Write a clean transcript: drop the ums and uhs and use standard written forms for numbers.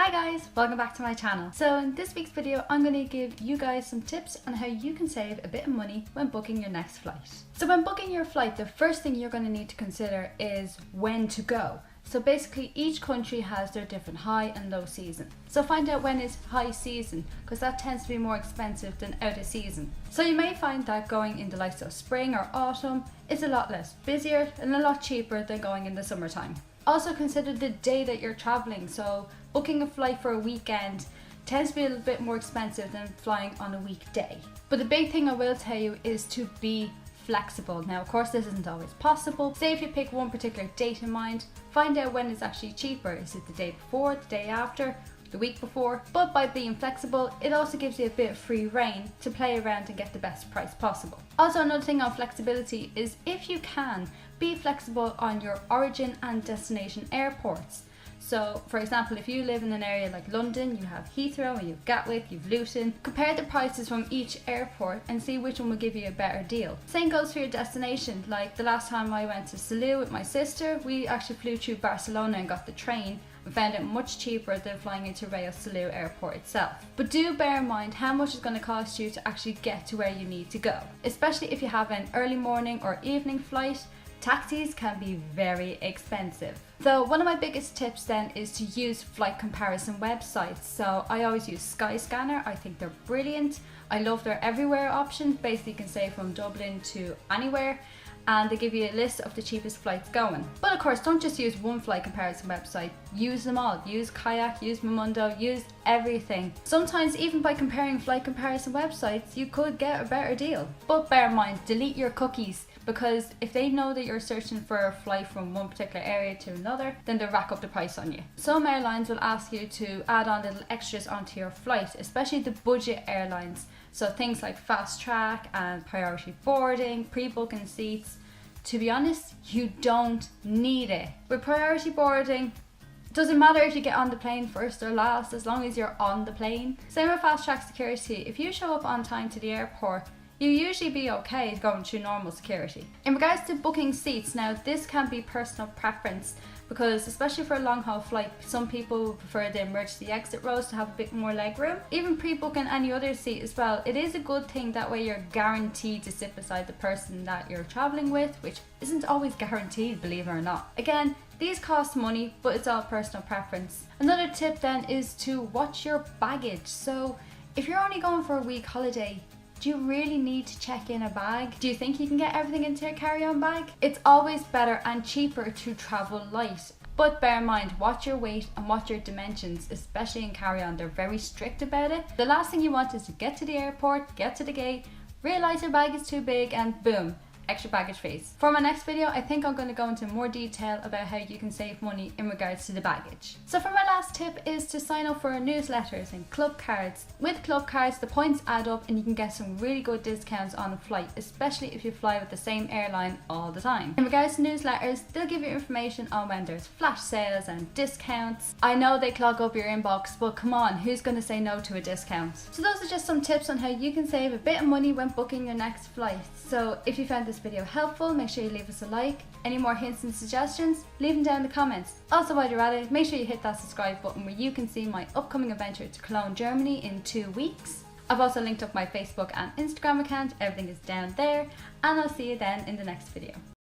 Hi guys, welcome back to my channel. So in this week's video, I'm going to give you guys some tips on how you can save a bit of money when booking your next flight. So when booking your flight, the first thing you're going to need to consider is when to go. So basically each country has their different high and low season. So find out when is high season, because that tends to be more expensive than out of season. So you may find that going in the likes of spring or autumn is a lot less busier and a lot cheaper than going in the summertime. Also consider the day that you're traveling. So booking a flight for a weekend tends to be a little bit more expensive than flying on a weekday. But the big thing I will tell you is to be flexible. Now of course this isn't always possible. Say if you pick one particular date in mind, find out when it's actually cheaper. Is it the day before, the day after, the week before? But by being flexible, it also gives you a bit of free rein to play around and get the best price possible. Also, another thing on flexibility is, if you can, be flexible on your origin and destination airports. So for example, if you live in an area like London, you have Heathrow and you've Gatwick, you've Luton. Compare the prices from each airport and see which one will give you a better deal. Same goes for your destination. Like the last time I went to Salou with my sister, we actually flew through Barcelona and got the train and found it much cheaper than flying into Real Salou airport itself. But do bear in mind how much it's going to cost you to actually get to where you need to go. Especially if you have an early morning or evening flight, taxis can be very expensive. So one of my biggest tips then is to use flight comparison websites. So I always use Skyscanner. I think they're brilliant. I love their everywhere option. Basically you can say from Dublin to anywhere, and they give you a list of the cheapest flights going. But of course, don't just use one flight comparison website, use them all. Use Kayak, use Momondo, use everything. Sometimes even by comparing flight comparison websites, you could get a better deal. But bear in mind, delete your cookies, because if they know that you're searching for a flight from one particular area to another, then they'll rack up the price on you. Some airlines will ask you to add on little extras onto your flight, especially the budget airlines. So things like fast track and priority boarding, pre-booking seats. To be honest, you don't need it. With priority boarding, it doesn't matter if you get on the plane first or last, as long as you're on the plane. Same with fast track security. If you show up on time to the airport, you'll usually be okay going through normal security. In regards to booking seats, now this can be personal preference, because especially for a long haul flight, some people prefer the emergency exit rows to have a bit more leg room. Even pre-booking any other seat as well, it is a good thing. That way you're guaranteed to sit beside the person that you're traveling with, which isn't always guaranteed, believe it or not. Again, these cost money, but it's all personal preference. Another tip then is to watch your baggage. So if you're only going for a week holiday, do you really need to check in a bag? Do you think you can get everything into a carry-on bag? It's always better and cheaper to travel light. But bear in mind, watch your weight and watch your dimensions, especially in carry-on. They're very strict about it. The last thing you want is to get to the airport, get to the gate, realize your bag is too big, and boom, extra baggage fees. For my next video, I think I'm going to go into more detail about how you can save money in regards to the baggage. So for my last tip is to sign up for newsletters and club cards. With club cards, the points add up and you can get some really good discounts on a flight, especially if you fly with the same airline all the time. In regards to newsletters, they'll give you information on when there's flash sales and discounts. I know they clog up your inbox, but come on, who's going to say no to a discount? So those are just some tips on how you can save a bit of money when booking your next flight. So if you found this video helpful, make sure you leave us a like. Any more hints and suggestions, leave them down in the comments. Also, while you're at it, make sure you hit that subscribe button where you can see my upcoming adventure to Cologne, Germany in 2 weeks. I've also linked up my Facebook and Instagram account. Everything is down there, and I'll see you then in the next video.